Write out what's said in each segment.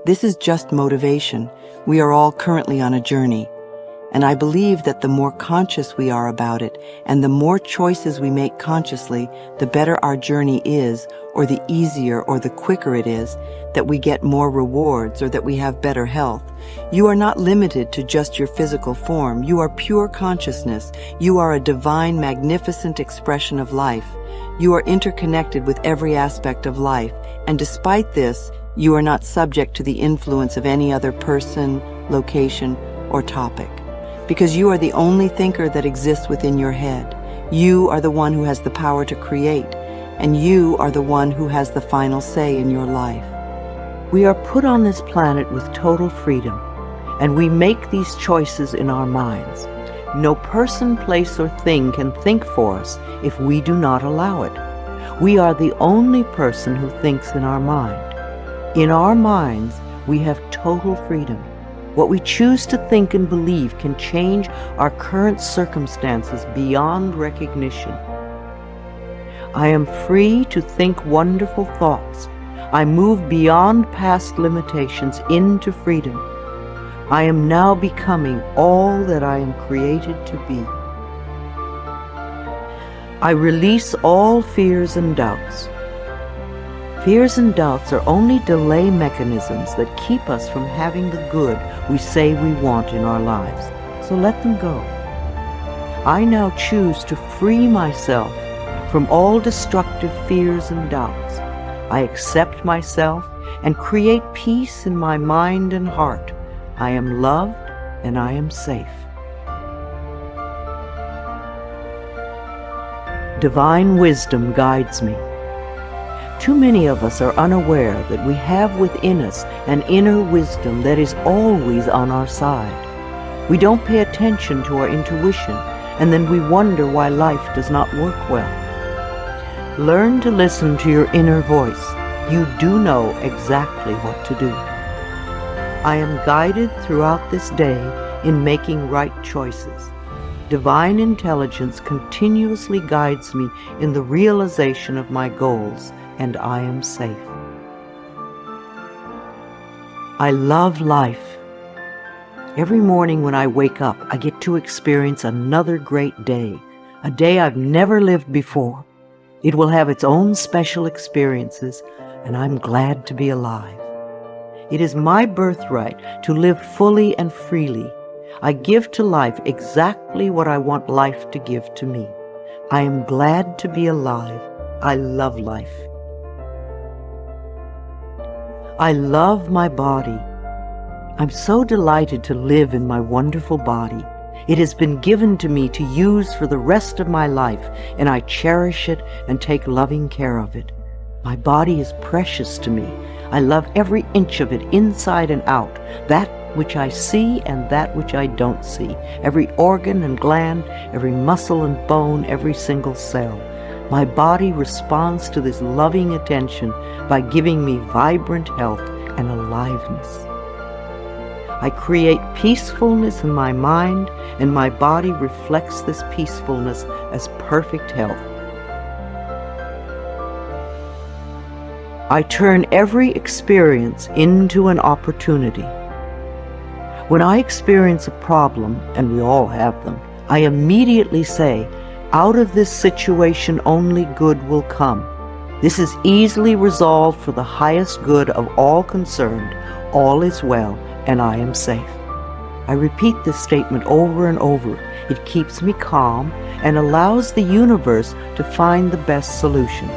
This is just motivation. We are all currently on a journey. And I believe that the more conscious we are about it, and the more choices we make consciously, the better our journey is, or the easier or the quicker it is, that we get more rewards or that we have better health. You are not limited to just your physical form. You are pure consciousness. You are a divine, magnificent expression of life. You are interconnected with every aspect of life, and despite this, you are not subject to the influence of any other person, location, or topic. Because you are the only thinker that exists within your head. You are the one who has the power to create, and you are the one who has the final say in your life. We are put on this planet with total freedom, and we make these choices in our minds. No person, place, or thing can think for us if we do not allow it. We are the only person who thinks in our mind. In our minds, we have total freedom. What we choose to think and believe can change our current circumstances beyond recognition. I am free to think wonderful thoughts. I move beyond past limitations into freedom. I am now becoming all that I am created to be. I release all fears and doubts. Fears and doubts are only delay mechanisms that keep us from having the good we say we want in our lives. So let them go. I now choose to free myself from all destructive fears and doubts. I accept myself and create peace in my mind and heart. I am loved and I am safe. Divine wisdom guides me. Too many of us are unaware that we have within us an inner wisdom that is always on our side. We don't pay attention to our intuition, and then we wonder why life does not work well. Learn to listen to your inner voice. You do know exactly what to do. I am guided throughout this day in making right choices. Divine intelligence continuously guides me in the realization of my goals, and I am safe. I love life. Every morning when I wake up, I get to experience another great day, a day I've never lived before. It will have its own special experiences, and I'm glad to be alive. It is my birthright to live fully and freely. I give to life exactly what I want life to give to me. I am glad to be alive. I love life. I love my body. I'm so delighted to live in my wonderful body. It has been given to me to use for the rest of my life, and I cherish it and take loving care of it. My body is precious to me. I love every inch of it, inside and out, that which I see and that which I don't see, every organ and gland, every muscle and bone, every single cell. My body responds to this loving attention by giving me vibrant health and aliveness. I create peacefulness in my mind, and my body reflects this peacefulness as perfect health. I turn every experience into an opportunity. When I experience a problem, and we all have them, I immediately say, out of this situation only good will come. This is easily resolved for the highest good of all concerned. All is well, and I am safe. I repeat this statement over and over. It keeps me calm and allows the universe to find the best solution.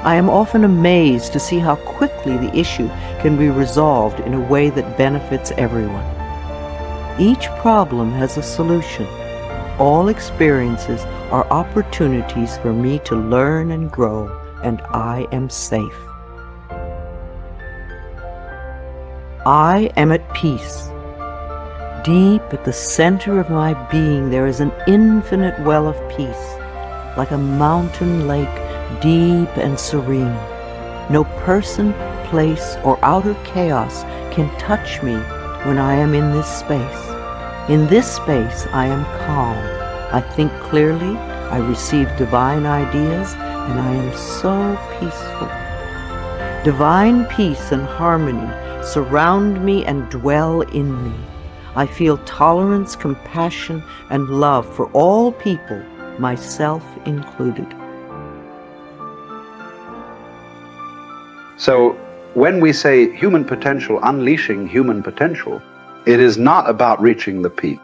I am often amazed to see how quickly the issue can be resolved in a way that benefits everyone. Each problem has a solution. All experiences are opportunities for me to learn and grow, and I am safe. I am at peace. Deep at the center of my being there is an infinite well of peace, like a mountain lake, deep and serene. No person, place, or outer chaos can touch me when I am in this space. In this space I am calm. I think clearly, I receive divine ideas, and I am so peaceful. Divine peace and harmony surround me and dwell in me. I feel tolerance, compassion, and love for all people, myself included. So, when we say human potential, unleashing human potential, it is not about reaching the peak.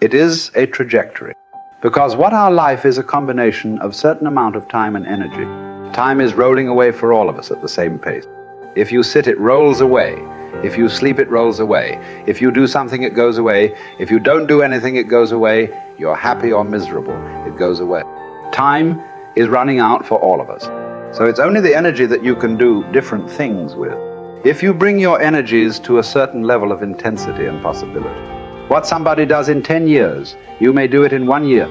It is a trajectory. Because what our life is a combination of certain amount of time and energy. Time is rolling away for all of us at the same pace. If you sit, it rolls away. If you sleep, it rolls away. If you do something, it goes away. If you don't do anything, it goes away. You're happy or miserable, it goes away. Time is running out for all of us. So it's only the energy that you can do different things with. If you bring your energies to a certain level of intensity and possibility, what somebody does in 10 years, you may do it in 1 year.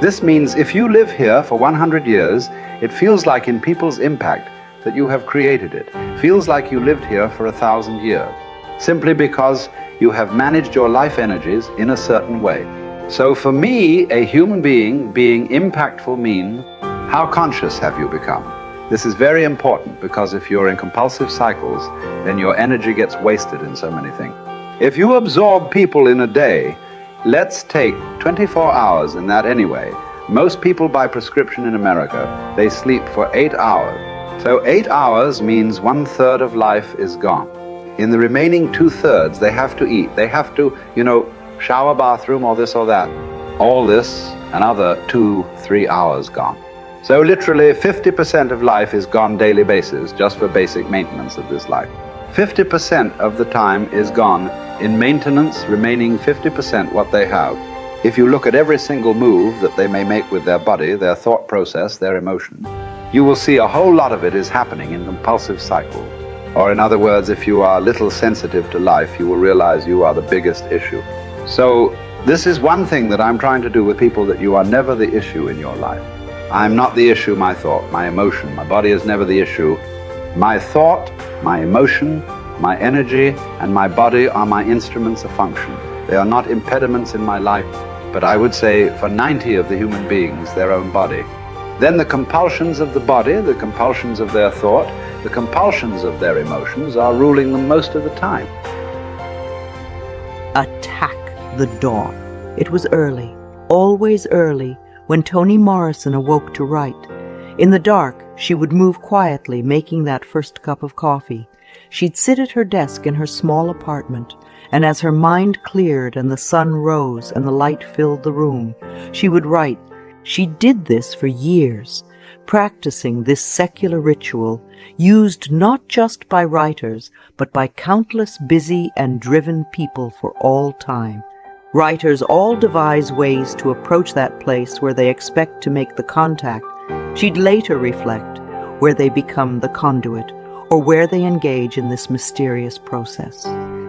This means if you live here for 100 years, it feels like in people's impact that you have created it. Feels like you lived here for 1,000 years, simply because you have managed your life energies in a certain way. So for me, a human being being impactful means, how conscious have you become? This is very important, because if you're in compulsive cycles, then your energy gets wasted in so many things. If you absorb people in a day, let's take 24 hours in that anyway. Most people by prescription in America, they sleep for 8 hours. So 8 hours means 1/3 of life is gone. In the remaining 2/3, they have to eat. They have to, shower, bathroom, or this or that. All this, another 2-3 hours gone. So literally 50% of life is gone daily basis, just for basic maintenance of this life. 50% of the time is gone in maintenance, remaining 50% what they have. If you look at every single move that they may make with their body, their thought process, their emotions, you will see a whole lot of it is happening in compulsive cycles. Or in other words, if you are a little sensitive to life, you will realize you are the biggest issue. So this is one thing that I'm trying to do with people, that you are never the issue in your life. I'm not the issue, my thought, my emotion. My body is never the issue. My thought, my emotion, my energy, and my body are my instruments of function. They are not impediments in my life, but I would say for 90 of the human beings, their own body. Then the compulsions of the body, the compulsions of their thought, the compulsions of their emotions are ruling them most of the time. Attack the dawn. It was early, always early, when Toni Morrison awoke to write. In the dark, she would move quietly, making that first cup of coffee. She'd sit at her desk in her small apartment, and as her mind cleared and the sun rose and the light filled the room, she would write. She did this for years, practicing this secular ritual, used not just by writers, but by countless busy and driven people for all time. Writers all devise ways to approach that place where they expect to make the contact. She'd later reflect where they become the conduit, or where they engage in this mysterious process.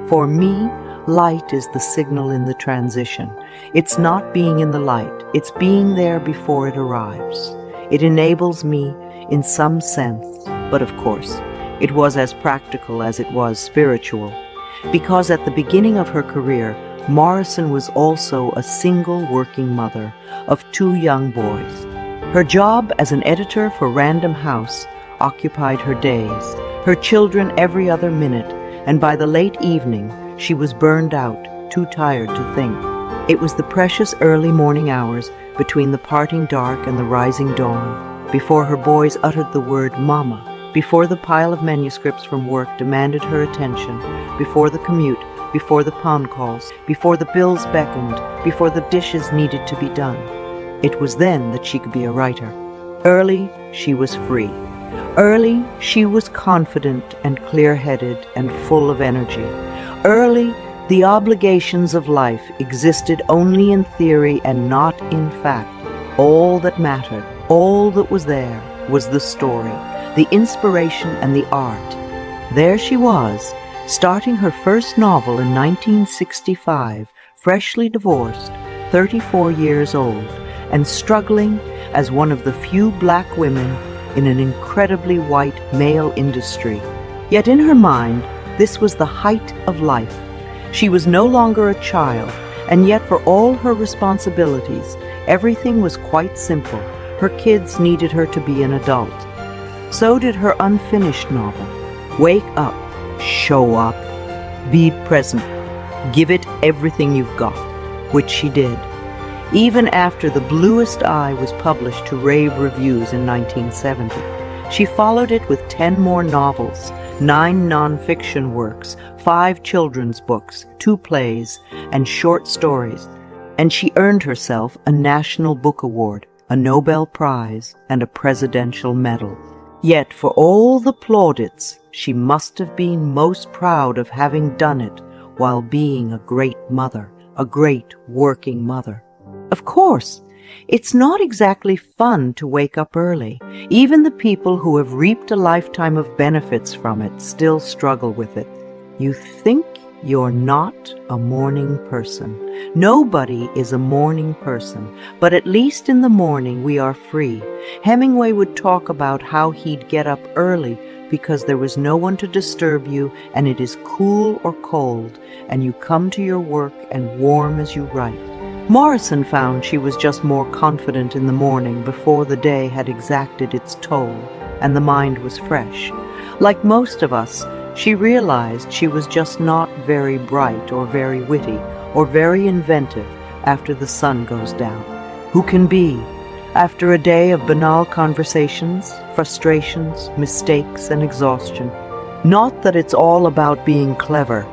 For me, light is the signal in the transition. It's not being in the light, it's being there before it arrives. It enables me in some sense, but of course, it was as practical as it was spiritual. Because at the beginning of her career, Morrison was also a single working mother of 2 young boys. Her job as an editor for Random House occupied her days, her children every other minute, and by the late evening, she was burned out, too tired to think. It was the precious early morning hours between the parting dark and the rising dawn, before her boys uttered the word "Mama," before the pile of manuscripts from work demanded her attention, before the commute, before the pawn calls, before the bills beckoned, before the dishes needed to be done. It was then that she could be a writer. Early, she was free. Early, she was confident and clear-headed and full of energy. Early, the obligations of life existed only in theory and not in fact. All that mattered, all that was there, was the story, the inspiration and the art. There she was, starting her first novel in 1965, freshly divorced, 34 years old, and struggling as one of the few black women in an incredibly white male industry. Yet in her mind, this was the height of life. She was no longer a child, and yet for all her responsibilities, everything was quite simple. Her kids needed her to be an adult. So did her unfinished novel. Wake up, show up, be present, give it everything you've got, which she did. Even after The Bluest Eye was published to rave reviews in 1970, she followed it with 10 more novels, 9 non-fiction works, 5 children's books, 2 plays, and short stories, and she earned herself a National Book Award, a Nobel Prize, and a Presidential Medal. Yet for all the plaudits, she must have been most proud of having done it while being a great mother, a great working mother. Of course, it's not exactly fun to wake up early. Even the people who have reaped a lifetime of benefits from it still struggle with it. You think you're not a morning person. Nobody is a morning person, but at least in the morning we are free. Hemingway would talk about how he'd get up early because there was no one to disturb you, and it is cool or cold, and you come to your work and warm as you write. Morrison found she was just more confident in the morning before the day had exacted its toll and the mind was fresh. Like most of us, she realized she was just not very bright or very witty or very inventive after the sun goes down. Who can be? After a day of banal conversations, frustrations, mistakes, and exhaustion. Not that it's all about being clever.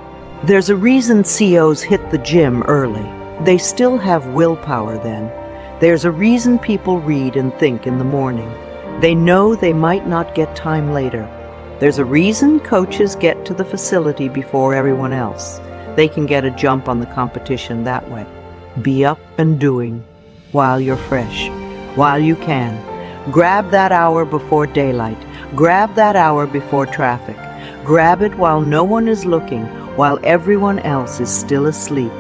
There's a reason CEOs hit the gym early. They still have willpower then. There's a reason people read and think in the morning. They know they might not get time later. There's a reason coaches get to the facility before everyone else. They can get a jump on the competition that way. Be up and doing while you're fresh, while you can. Grab that hour before daylight. Grab that hour before traffic. Grab it while no one is looking, while everyone else is still asleep.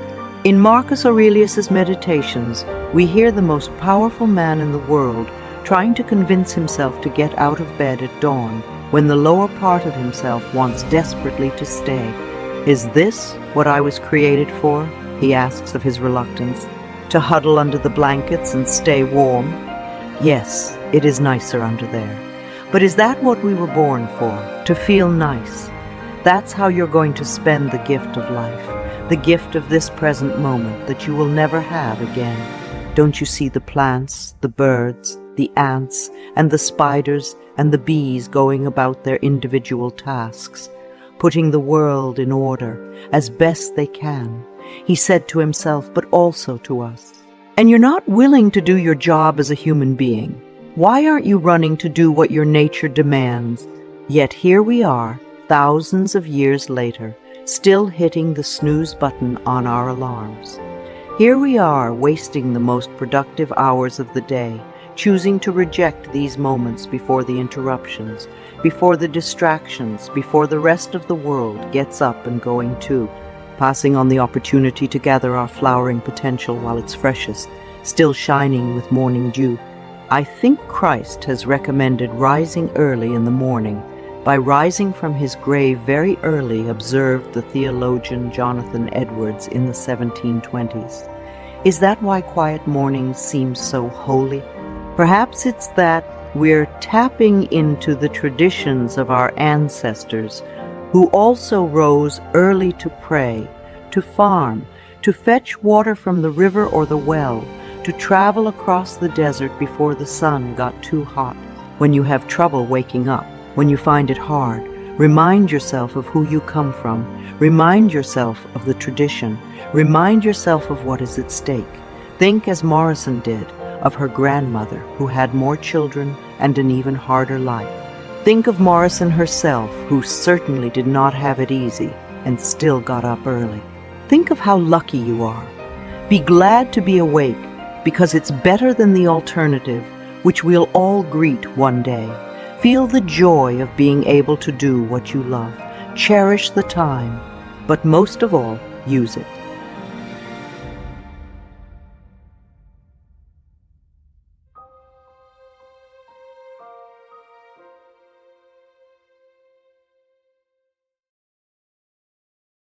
In Marcus Aurelius's Meditations, we hear the most powerful man in the world trying to convince himself to get out of bed at dawn when the lower part of himself wants desperately to stay. Is this what I was created for? He asks of his reluctance. To huddle under the blankets and stay warm? Yes, it is nicer under there. But is that what we were born for? To feel nice? That's how you're going to spend the gift of life. The gift of this present moment that you will never have again. Don't you see the plants, the birds, the ants, and the spiders and the bees going about their individual tasks, putting the world in order as best they can, he said to himself, but also to us. And you're not willing to do your job as a human being. Why aren't you running to do what your nature demands? Yet here we are, thousands of years later, still hitting the snooze button on our alarms. Here we are, wasting the most productive hours of the day, choosing to reject these moments before the interruptions, before the distractions, before the rest of the world gets up and going too, passing on the opportunity to gather our flowering potential while it's freshest, still shining with morning dew. I think Christ has recommended rising early in the morning. By rising from his grave very early, observed the theologian Jonathan Edwards in the 1720s. Is that why quiet mornings seem so holy? Perhaps it's that we're tapping into the traditions of our ancestors, who also rose early to pray, to farm, to fetch water from the river or the well, to travel across the desert before the sun got too hot. When you have trouble waking up, when you find it hard, remind yourself of who you come from. Remind yourself of the tradition. Remind yourself of what is at stake. Think, as Morrison did, of her grandmother, who had more children and an even harder life. Think of Morrison herself, who certainly did not have it easy and still got up early. Think of how lucky you are. Be glad to be awake, because it's better than the alternative, which we'll all greet one day. Feel the joy of being able to do what you love. Cherish the time, but most of all, use it.